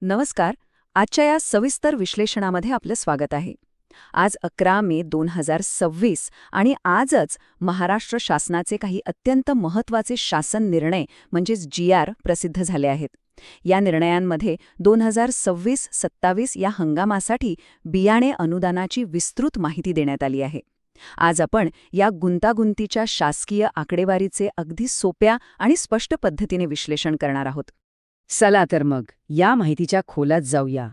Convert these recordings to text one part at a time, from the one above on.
नमस्कार. आजच्या या सविस्तर विश्लेषणामध्ये आपलं स्वागत आहे. आज 11 मे 2026 आणि आजच महाराष्ट्र शासनाचे काही अत्यंत महत्त्वाचे शासन निर्णय म्हणजेच GR प्रसिद्ध झाले आहेत. या निर्णयांमध्ये 2026-27 या हंगामासाठी बियाणे अनुदानाची विस्तृत माहिती देण्यात आली आहे. आज आपण या गुंतागुंतीच्या शासकीय आकडेवारीचे अगदी सोप्या आणि स्पष्ट पद्धतीने विश्लेषण करणार आहोत. चला तर मग या माहितीच्या खोलात जाऊया.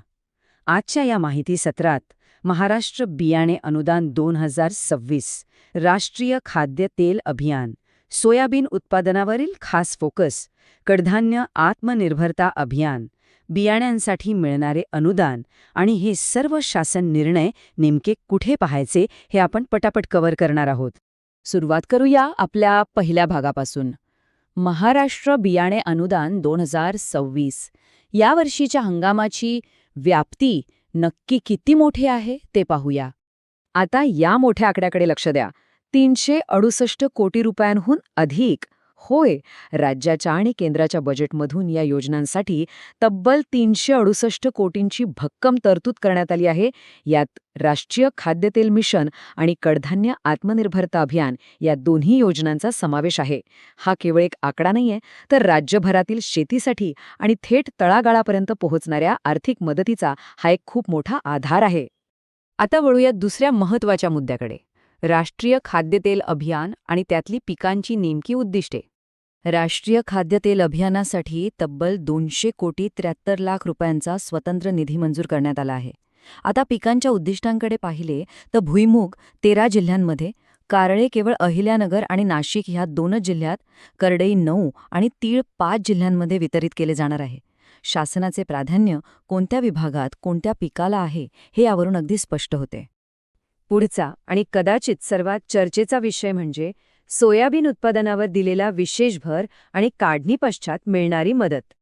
आजच्या या माहिती सत्रात महाराष्ट्र बियाणे अनुदान 2026, राष्ट्रीय खाद्य तेल अभियान, सोयाबीन उत्पादनावरील खास फोकस, कडधान्य आत्मनिर्भरता अभियान, बियाण्यांसाठी मिळणारे अनुदान आणि हे सर्व शासन निर्णय नेमके कुठे पाहायचे हे आपण पटापट कव्हर करणार आहोत. सुरुवात करूया आपल्या पहिल्या भागापासून. महाराष्ट्र बियाणे अनुदान 2026 या वर्षीच्या हंगामाची व्याप्ती नक्की किती मोठी आहे ते पाहूया. आता या मोठ्या आकड्याकडे लक्ष द्या. 368 कोटी रुपयांहून अधिक. होय, राज्याच्या आणि केंद्राच्या बजेटमधून या योजनांसाठी तब्बल 368 कोटींची भक्कम तरतूद करण्यात आली आहे. यात राष्ट्रीय खाद्यतेल मिशन आणि कडधान्य आत्मनिर्भरता अभियान या दोन्ही योजनांचा समावेश आहे. हा केवळ एक आकडा नाहीये, तर राज्यभरातील शेतीसाठी आणि थेट तळागाळापर्यंत पोहोचणाऱ्या आर्थिक मदतीचा हा एक खूप मोठा आधार आहे. आता वळूयात दुसऱ्या महत्त्वाच्या मुद्द्याकडे, राष्ट्रीय खाद्यतेल अभियान आणि त्यातली पिकांची नेमकी उद्दिष्टे. राष्ट्रीय खाद्यतेल अभियानासाठी तब्बल 200 कोटी 73 लाख रुपयांचा स्वतंत्र निधी मंजूर करण्यात आला आहे. आता पिकांच्या उद्दिष्टांकडे पाहिले तर भुईमूग 13 जिल्ह्यांमध्ये, कारळे केवळ अहिल्यानगर आणि नाशिक ह्या 2 जिल्ह्यात, करडई 9 आणि तीळ 5 जिल्ह्यांमध्ये वितरित केले जाणार आहे. शासनाचे प्राधान्य कोणत्या विभागात कोणत्या पिकाला आहे हे यावरून अगदी स्पष्ट होते. पुढचा आणि कदाचित सर्वात चर्चेचा विषय म्हणजे सोयाबीन उत्पादनावर दिलेला विशेष भर आणि काढणी पश्चात मिळणारी मदत.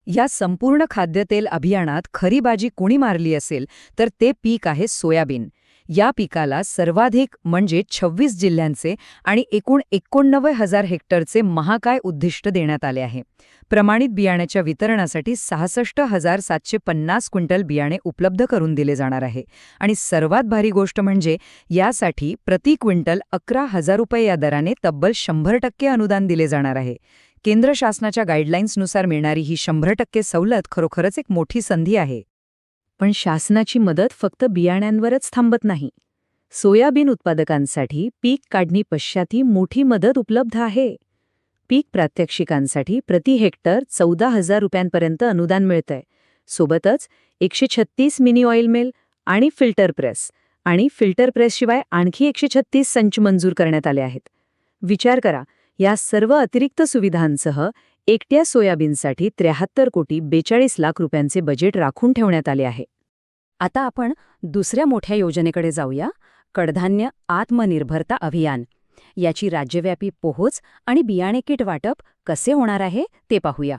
या संपूर्ण खाद्यतेल अभियानात खरी बाजी कोणी मारली असेल तर ते पीक आहे सोयाबीन. या पिकाला सर्वाधिक म्हणजे 26 जिल्ह्यांचे आणि एकूण 89,000 हेक्टरचे महाकाय उद्दिष्ट देण्यात आले आहे. प्रमाणित बियाण्याच्या वितरणासाठी 66,750 क्विंटल बियाणे उपलब्ध करून दिले जाणार आहे. आणि सर्वात भारी गोष्ट म्हणजे यासाठी प्रति क्विंटल 11,000 रुपये या दराने तब्बल 100% अनुदान दिले जाणार आहे. केंद्र शासनाच्या गाईडलाईन्सनुसार मिळणारी ही 100% सवलत खरोखरच एक मोठी संधी आहे. पण शासनाची मदत फक्त बियाण्यांवरच थांबत नाही. सोयाबीन उत्पादकांसाठी पीक काढणी पश्चातही मोठी मदत उपलब्ध आहे. पीक प्रात्यक्षिकांसाठी प्रति हेक्टर 14,000 रुपयांपर्यंत अनुदान मिळतंय. सोबतच 136 मिनी ऑइल मिल आणि फिल्टर प्रेसशिवाय आणखी 136 संच मंजूर करण्यात आले आहेत. विचार करा, या सर्व अतिरिक्त सुविधांसह एकट्या सोयाबीनसाठी 73 कोटी 42 लाख रुपयांचे बजेट राखून ठेवण्यात आले आहे. आता आपण दुसऱ्या मोठ्या योजनेकडे जाऊया, कडधान्य आत्मनिर्भरता अभियान. याची राज्यव्यापी पोहोच आणि बियाणे किट वाटप कसे होणार आहे ते पाहूया.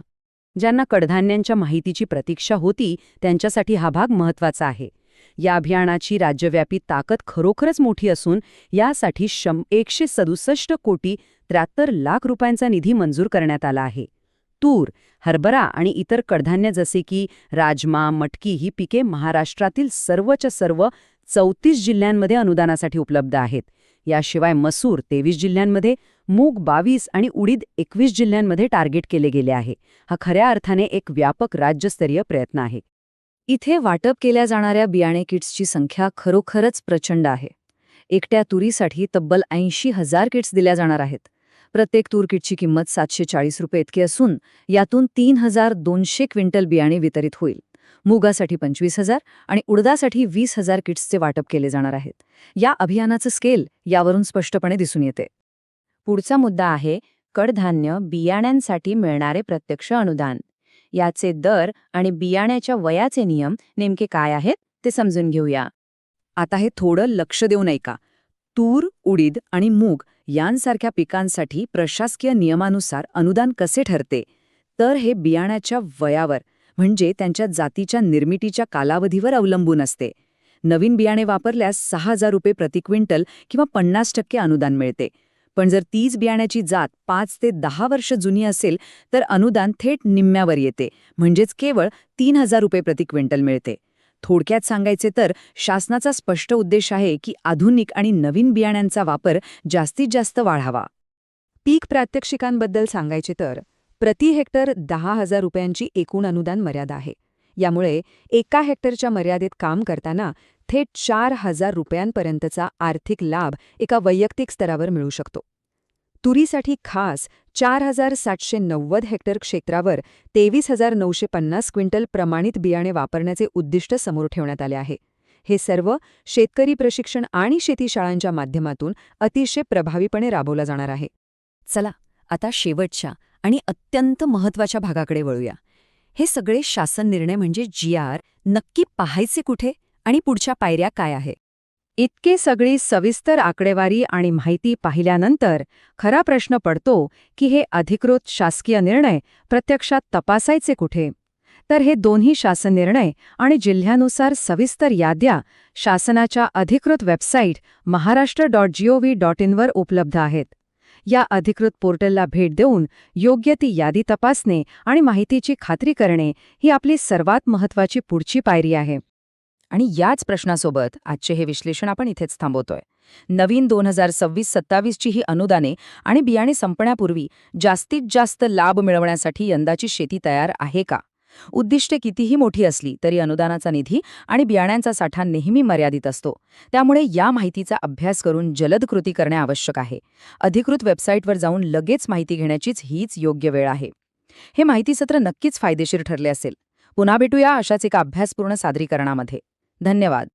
ज्यांना कडधान्यांच्या माहितीची प्रतीक्षा होती त्यांच्यासाठी हा भाग महत्त्वाचा आहे. या अभियानाची राज्यव्यापी ताकद खरोखरच मोठी असून यासाठी 167 कोटी 73 लाख रुपयांचा निधी मंजूर करण्यात आला आहे. तूर, हरभरा आणि इतर कडधान्य जसे की राजमा, मटकी ही पिके महाराष्ट्रातील सर्वच्या सर्व 34 जिल्ह्यांमध्ये अनुदानासाठी उपलब्ध आहेत. याशिवाय मसूर 23 जिल्ह्यांमध्ये, मूग 22 आणि उडीद 21 जिल्ह्यांमध्ये टार्गेट केले गेले आहे. हा खऱ्या अर्थाने एक व्यापक राज्यस्तरीय प्रयत्न आहे. इथे वाटप केल्या जाणाऱ्या बियाणे किट्सची संख्या खरोखरच प्रचंड आहे. एकट्या तुरीसाठी तब्बल 80,000 किट्स दिल्या जाणार आहेत. प्रत्येक तूर किटची किंमत 740 रुपये इतकी असून यातून 3,200 क्विंटल बियाणे वितरित होईल. मुगासाठी 25,000 आणि उडदासाठी 20,000 किट्सचे वाटप केले जाणार आहेत. या अभियानाचं स्केल यावरून स्पष्टपणे दिसून येते. पुढचा मुद्दा आहे कडधान्य बियाण्यांसाठी मिळणारे प्रत्यक्ष अनुदान. याचे दर आणि बियाण्याच्या वयाचे नियम नेमके काय आहेत ते समजून घेऊया. आता हे थोडं लक्ष देऊन ऐका. तूर, उडीद आणि मूग यांसारख्या पिकांसाठी प्रशासकीय नियमानुसार अनुदान कसे ठरते तर हे बियाण्याच्या वयावर म्हणजे त्यांच्या जातीच्या निर्मितीच्या कालावधीवर अवलंबून असते. नवीन बियाणे वापरल्यास 6,000 रुपये प्रति क्विंटल किंवा 50% अनुदान मिळते. पण जर तीच बियाण्याची जात 5 ते 10 वर्ष जुनी असेल तर अनुदान थेट निम्म्यावर येते, म्हणजेच केवळ 3,000 रुपये प्रति क्विंटल मिळते. थोडक्यात सांगायचे तर शासनाचा स्पष्ट उद्देश आहे की आधुनिक आणि नवीन बियाण्यांचा वापर जास्तीत जास्त वाढावा. पीक प्रात्यक्षिकांबद्दल सांगायचे तर प्रति हेक्टर 10,000 रुपयांची एकूण अनुदान मर्यादा आहे. यामुळे एका हेक्टरच्या मर्यादेत काम करताना थेट 4,000 रुपयांपर्यंतचा आर्थिक लाभ एका वैयक्तिक स्तरावर मिळू शकतो. तुरीसाठी खास 4,790 हेक्टर क्षेत्रावर 23,950 क्विंटल प्रमाणित बियाणे वापरण्याचे उद्दिष्ट समोर ठेवण्यात आले आहे. हे सर्व शेतकरी प्रशिक्षण आणि शेतीशाळांच्या माध्यमातून अतिशय प्रभावीपणे राबवलं जाणार आहे. चला आता शेवटच्या आणि अत्यंत महत्त्वाच्या भागाकडे वळूया. हे सगळे शासन निर्णय म्हणजे GR नक्की पाहायचे कुठे आणि पुढच्या पायऱ्या काय आहे? इतके सगळी सविस्तर आकडेवारी आणि माहिती पाहिल्यानंतर खरा प्रश्न पडतो की हे अधिकृत शासकीय निर्णय प्रत्यक्षात तपासायचे कुठे? तर हे दोन्ही शासन निर्णय आणि जिल्ह्यानुसार सविस्तर याद्या शासनाच्या अधिकृत वेबसाईट महाराष्ट्र.gov.in वर उपलब्ध आहेत. या अधिकृत पोर्टलला भेट देऊन योग्य ती यादी तपासणे आणि माहितीची खात्री करणे ही आपली सर्वात महत्त्वाची पुढची पायरी आहे. आणि याच प्रश्नासोबत आजचे हे विश्लेषण आपण इथेच थांबवतोय. नवीन 2026-27ची ही अनुदाने आणि बियाणे संपण्यापूर्वी जास्तीत जास्त लाभ मिळवण्यासाठी यंदाची शेती तयार आहे का? उद्दिष्टे कितीही मोठी असली तरी अनुदानाचा निधी आणि बियाण्यांचा साठा नेहमी मर्यादित असतो. त्यामुळे या माहितीचा अभ्यास करून जलद कृती करणे आवश्यक आहे. अधिकृत वेबसाईटवर जाऊन लगेच माहिती घेण्याचीच हीच योग्य वेळ आहे. हे माहितीसत्र नक्कीच फायदेशीर ठरले असेल. पुन्हा भेटूया अशाच एका अभ्यासपूर्ण सादरीकरणामध्ये. धन्यवाद.